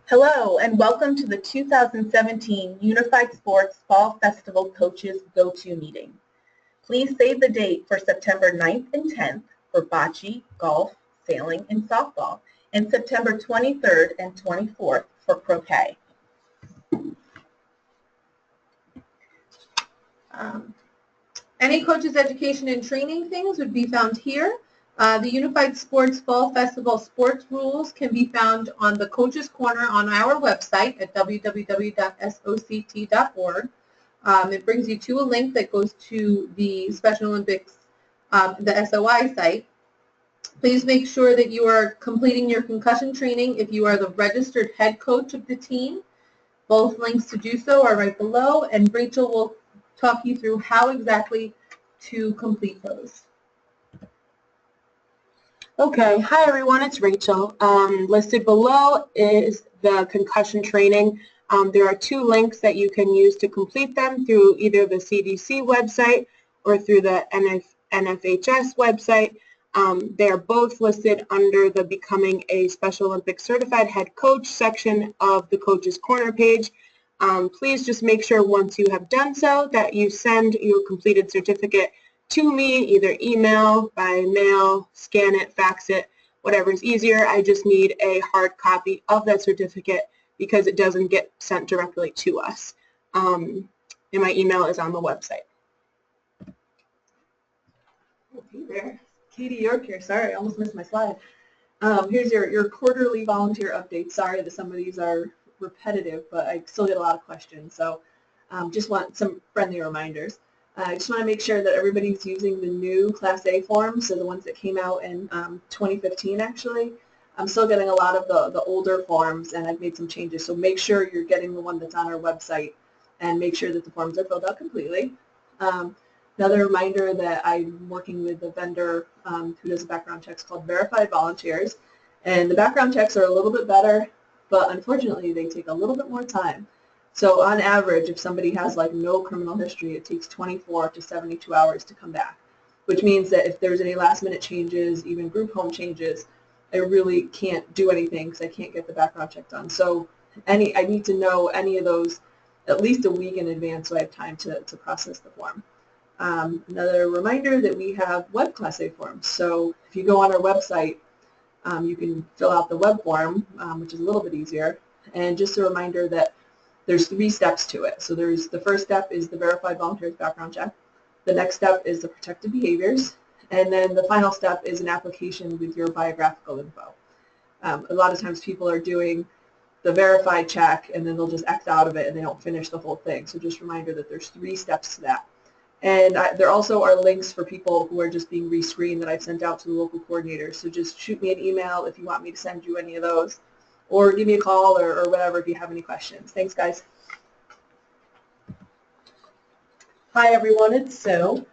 Hello and welcome to the 2017 Unified Sports Fall Festival Coaches Go-To Meeting. Please save the date for September 9th and 10th for bocce, golf, sailing, and softball, and September 23rd and 24th for croquet. Any coaches education and training things would be found here. The Unified Sports Fall Festival sports rules can be found on the Coaches Corner on our website at www.soct.org. It brings you to a link that goes to the Special Olympics, the SOI site. Please make sure that you are completing your concussion training if you are the registered head coach of the team. Both links to do so are right below, and Rachel will talk you through how exactly to complete those. Okay, hi everyone, it's Rachel. Listed below is the concussion training. There are two links that you can use to complete them through either the CDC website or through the NFHS website. They are both listed under the Becoming a Special Olympics Certified Head Coach section of the Coaches Corner page. Please just make sure once you have done so that you send your completed certificate to me, either email, by mail, scan it, fax it, whatever is easier. I just need a hard copy of that certificate because it doesn't get sent directly to us. And my email is on the website. Hey there, Katie York here. Sorry, I almost missed my slide. Here's your quarterly volunteer update. Sorry that some of these are repetitive, but I still get a lot of questions, so just want some friendly reminders. I just want to make sure that everybody's using the new Class A forms, so the ones that came out in 2015 actually. I'm still getting a lot of the older forms, and I've made some changes, so make sure you're getting the one that's on our website and make sure that the forms are filled out completely. Another reminder that I'm working with a vendor who does background checks called Verified Volunteers, and the background checks are a little bit better, but unfortunately they take a little bit more time. So on average, if somebody has like no criminal history, it takes 24 to 72 hours to come back, which means that if there's any last minute changes, even group home changes, I really can't do anything because I can't get the background check done. So I need to know any of those at least a week in advance so I have time to process the form. Another reminder that we have web Class A forms. So if you go on our website, you can fill out the web form, which is a little bit easier. And just a reminder that there's 3 steps to it. So the first step is the Verified Volunteers background check. The next step is the protected behaviors. And then the final step is an application with your biographical info. A lot of times people are doing the verified check and then they'll just X out of it and they don't finish the whole thing. So just a reminder that there's 3 steps to that. And there also are links for people who are just being rescreened that I've sent out to the local coordinators. So just shoot me an email if you want me to send you any of those, or give me a call or whatever if you have any questions. Thanks, guys. Hi, everyone. It's Sue.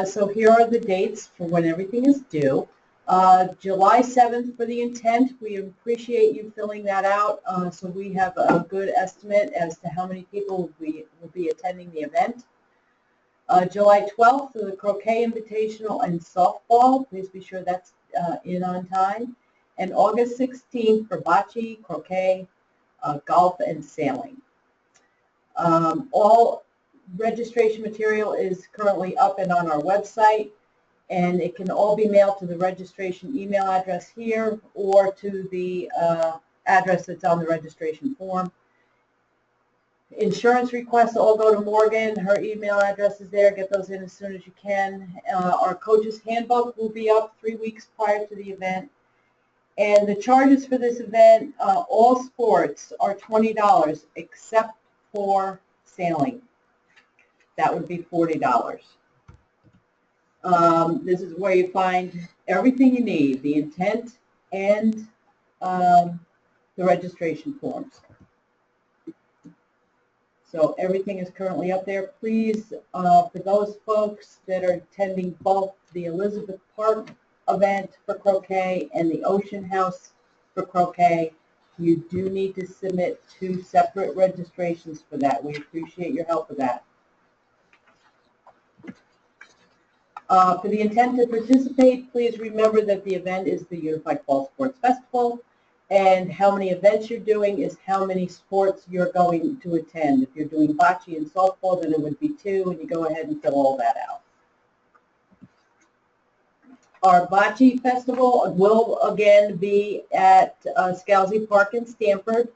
So here are the dates for when everything is due. July 7th for the intent. We appreciate you filling that out so we have a good estimate as to how many people will be attending the event. July 12th for the croquet invitational and softball. Please be sure that's in on time. And August 16th for bocce, croquet, golf, and sailing. All registration material is currently up and on our website, and it can all be mailed to the registration email address here or to the address that's on the registration form. Insurance requests all go to Morgan. Her email address is there. Get those in as soon as you can. Our coach's handbook will be up 3 weeks prior to the event. And the charges for this event, all sports are $20 except for sailing. That would be $40. This is where you find everything you need, the intent and the registration forms. So everything is currently up there. Please, for those folks that are attending both the Elizabeth Park event for croquet and the Ocean House for croquet, you do need to submit 2 separate registrations for that. We appreciate your help with that. For the intent to participate, please remember that the event is the Unified Fall Sports Festival, and how many events you're doing is how many sports you're going to attend. If you're doing bocce and softball, then it would be 2, and you go ahead and fill all that out. Our Bocce Festival will again be at Scalzi Park in Stamford.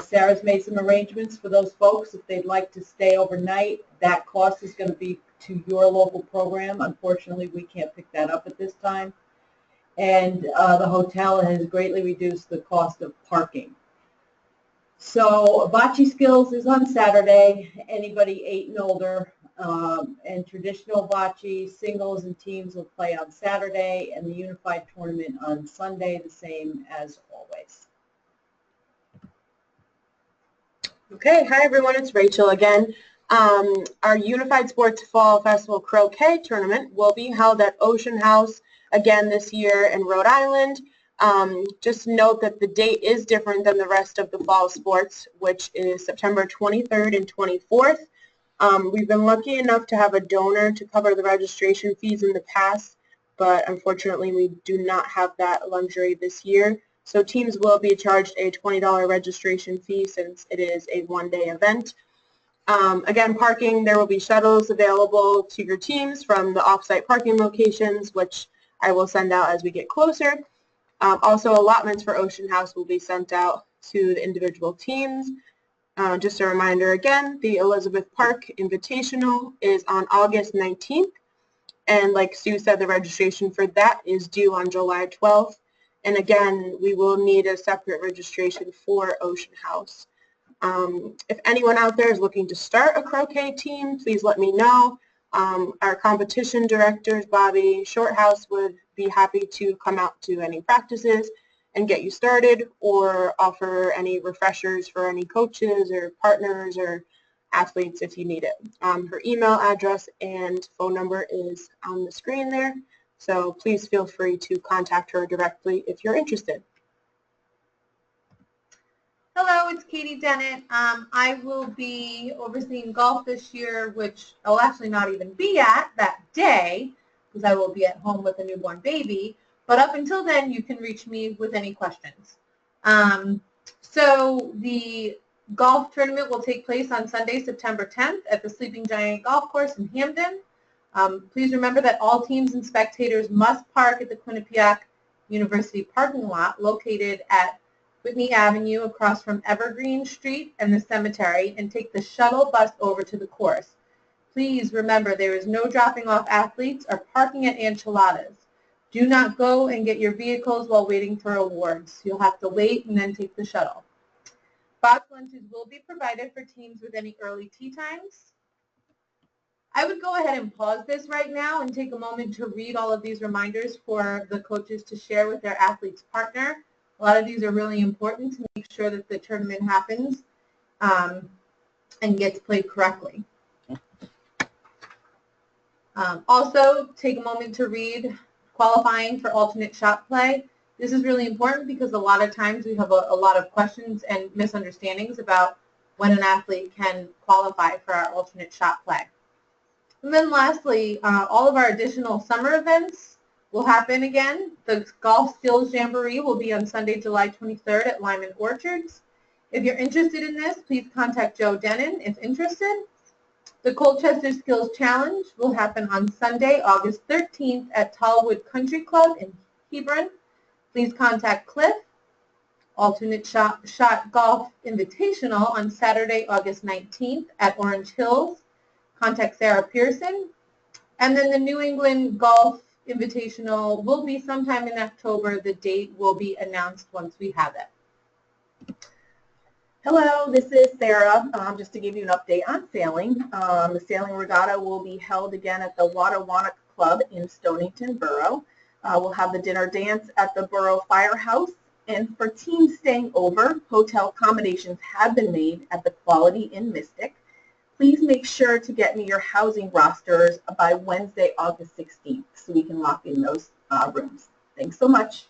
Sarah's made some arrangements for those folks if they'd like to stay overnight. That cost is going to be to your local program. Unfortunately, we can't pick that up at this time. And the hotel has greatly reduced the cost of parking. So Bocce Skills is on Saturday. Anybody 8 and older. And traditional bocce, singles and teams will play on Saturday, and the unified tournament on Sunday, the same as always. Okay, hi everyone, it's Rachel again. Our Unified Sports Fall Festival Croquet Tournament will be held at Ocean House again this year in Rhode Island. Just note that the date is different than the rest of the fall sports, which is September 23rd and 24th. We've been lucky enough to have a donor to cover the registration fees in the past, but unfortunately we do not have that luxury this year. So teams will be charged a $20 registration fee since it is a one-day event. Again, parking, there will be shuttles available to your teams from the off-site parking locations, which I will send out as we get closer. Also, allotments for Ocean House will be sent out to the individual teams. Just a reminder again, the Elizabeth Park Invitational is on August 19th, and like Sue said, the registration for that is due on July 12th. And again, we will need a separate registration for Ocean House. If anyone out there is looking to start a croquet team, please let me know. Our competition directors, Bobby Shorthouse, would be happy to come out to any practices and get you started, or offer any refreshers for any coaches or partners or athletes if you need it. Her email address and phone number is on the screen there, so please feel free to contact her directly if you're interested. Hello, it's Katie Dennett. I will be overseeing golf this year, which I'll actually not even be at that day because I will be at home with a newborn baby. But up until then, you can reach me with any questions. So the golf tournament will take place on Sunday, September 10th at the Sleeping Giant Golf Course in Hamden. Please remember that all teams and spectators must park at the Quinnipiac University parking lot located at Whitney Avenue across from Evergreen Street and the cemetery, and take the shuttle bus over to the course. Please remember there is no dropping off athletes or parking at Enchiladas. Do not go and get your vehicles while waiting for awards. You'll have to wait and then take the shuttle. Box lunches will be provided for teams with any early tea times. I would go ahead and pause this right now and take a moment to read all of these reminders for the coaches to share with their athlete's partner. A lot of these are really important to make sure that the tournament happens and gets played correctly. Also, take a moment to read qualifying for alternate shot play. This is really important because a lot of times we have a lot of questions and misunderstandings about when an athlete can qualify for our alternate shot play. And then lastly, all of our additional summer events will happen again. The Golf Skills Jamboree will be on Sunday, July 23rd at Lyman Orchards. If you're interested in this, please contact Joe Denon if interested. The Colchester Skills Challenge will happen on Sunday, August 13th at Tallwood Country Club in Hebron. Please contact Cliff. Alternate Shot Golf Invitational on Saturday, August 19th at Orange Hills. Contact Sarah Pearson. And then the New England Golf Invitational will be sometime in October. The date will be announced once we have it. Hello, this is Sarah. Just to give you an update on sailing. The sailing regatta will be held again at the Wattawannock Club in Stonington Borough. We'll have the dinner dance at the Borough Firehouse. And for teams staying over, hotel accommodations have been made at the Quality in Mystic. Please make sure to get me your housing rosters by Wednesday, August 16th, so we can lock in those rooms. Thanks so much.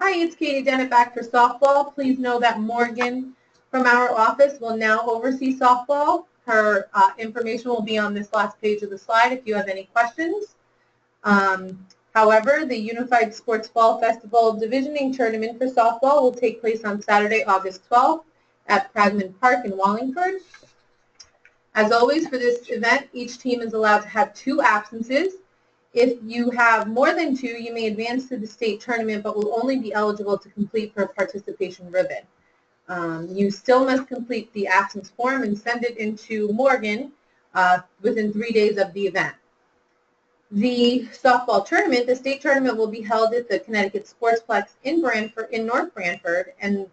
Hi, it's Katie Dennett back for softball. Please know that Morgan from our office will now oversee softball. Her information will be on this last page of the slide if you have any questions. However, the Unified Sports Fall Festival Divisioning Tournament for softball will take place on Saturday, August 12th at Pragman Park in Wallingford. As always, for this event, each team is allowed to have 2 absences. If you have more than 2, you may advance to the state tournament, but will only be eligible to compete for a participation ribbon. You still must complete the absence form and send it into Morgan within 3 days of the event. The softball tournament, the state tournament, will be held at the Connecticut Sportsplex in North Branford and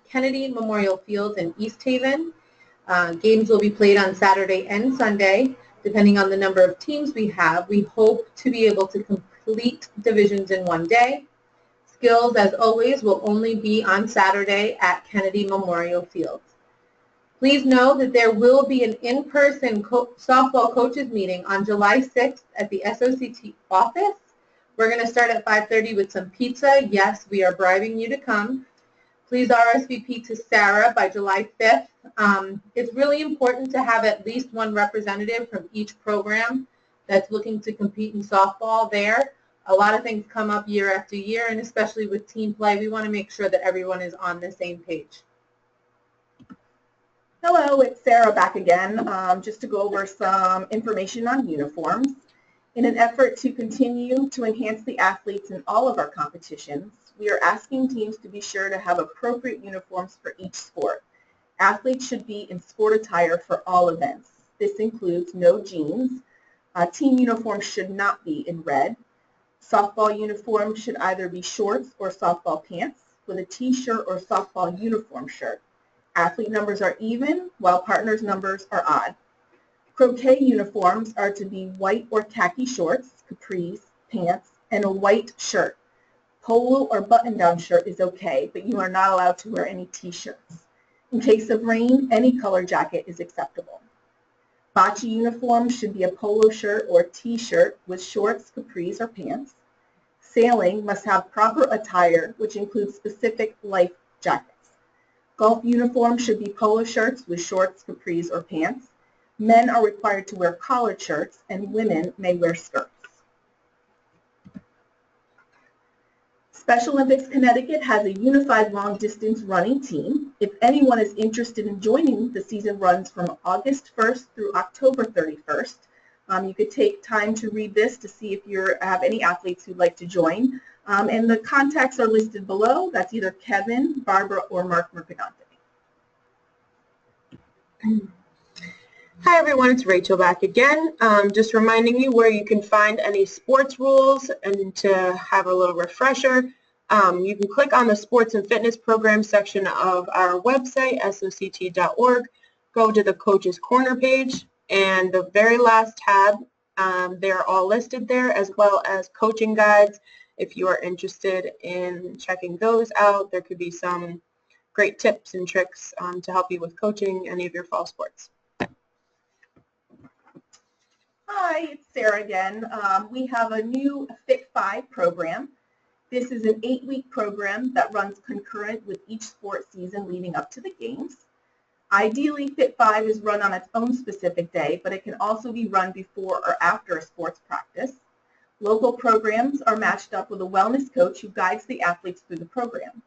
Kennedy Memorial Field in East Haven. Games will be played on Saturday and Sunday, depending on the number of teams we have. We hope to be able to complete divisions in 1 day. Skills, as always, will only be on Saturday at Kennedy Memorial Field. Please know that there will be an in-person softball coaches meeting on July 6th at the SOCT office. We're going to start at 5:30 with some pizza. Yes, we are bribing you to come. Please RSVP to Sarah by July 5th. It's really important to have at least one representative from each program that's looking to compete in softball there. A lot of things come up year after year, and especially with team play, we want to make sure that everyone is on the same page. Hello, it's Sarah back again, just to go over some information on uniforms. In an effort to continue to enhance the athletes in all of our competitions, we are asking teams to be sure to have appropriate uniforms for each sport. Athletes should be in sport attire for all events. This includes no jeans. Team uniforms should not be in red. Softball uniform should either be shorts or softball pants with a t-shirt or softball uniform shirt. Athlete numbers are even, while partners' numbers are odd. Croquet uniforms are to be white or khaki shorts, capris, pants, and a white shirt. Polo or button-down shirt is okay, but you are not allowed to wear any t-shirts. In case of rain, any color jacket is acceptable. Bocce uniform should be a polo shirt or t-shirt with shorts, capris, or pants. Sailing must have proper attire, which includes specific life jackets. Golf uniform should be polo shirts with shorts, capris, or pants. Men are required to wear collared shirts, and women may wear skirts. Special Olympics Connecticut has a unified long-distance running team. If anyone is interested in joining, the season runs from August 1st through October 31st. You could take time to read this to see if you have any athletes who'd like to join. And the contacts are listed below. That's either Kevin, Barbara, or Mark Mercadante. Hi everyone, it's Rachel back again. Just reminding you where you can find any sports rules, and to have a little refresher, you can click on the sports and fitness program section of our website, soct.org, go to the Coaches Corner page, and the very last tab, they're all listed there, as well as coaching guides. If you are interested in checking those out, there could be some great tips and tricks to help you with coaching any of your fall sports. Hi, it's Sarah again. We have a new Fit 5 program. This is an 8-week program that runs concurrent with each sport season leading up to the games. Ideally, Fit 5 is run on its own specific day, but it can also be run before or after a sports practice. Local programs are matched up with a wellness coach who guides the athletes through the program.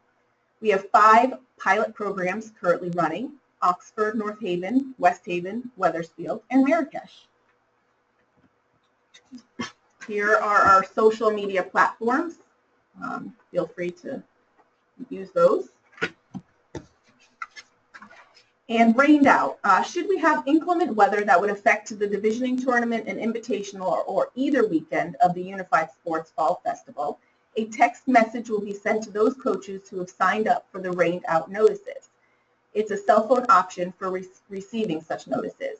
We have 5 pilot programs currently running: Oxford, North Haven, West Haven, Wethersfield, and Marrakesh. Here are our social media platforms. Feel free to use those. And rained out. Should we have inclement weather that would affect the divisioning tournament and invitational or either weekend of the Unified Sports Fall Festival, a text message will be sent to those coaches who have signed up for the rained out notices. It's a cell phone option for receiving such notices.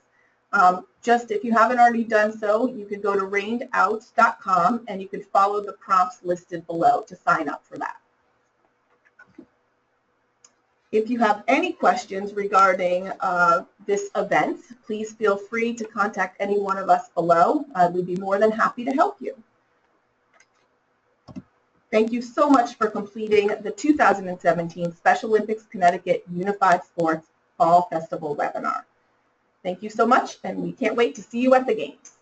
Just if you haven't already done so, you can go to rainedouts.com and you can follow the prompts listed below to sign up for that. If you have any questions regarding this event, please feel free to contact any one of us below. We'd be more than happy to help you. Thank you so much for completing the 2017 Special Olympics Connecticut Unified Sports Fall Festival webinar. Thank you so much, and we can't wait to see you at the games.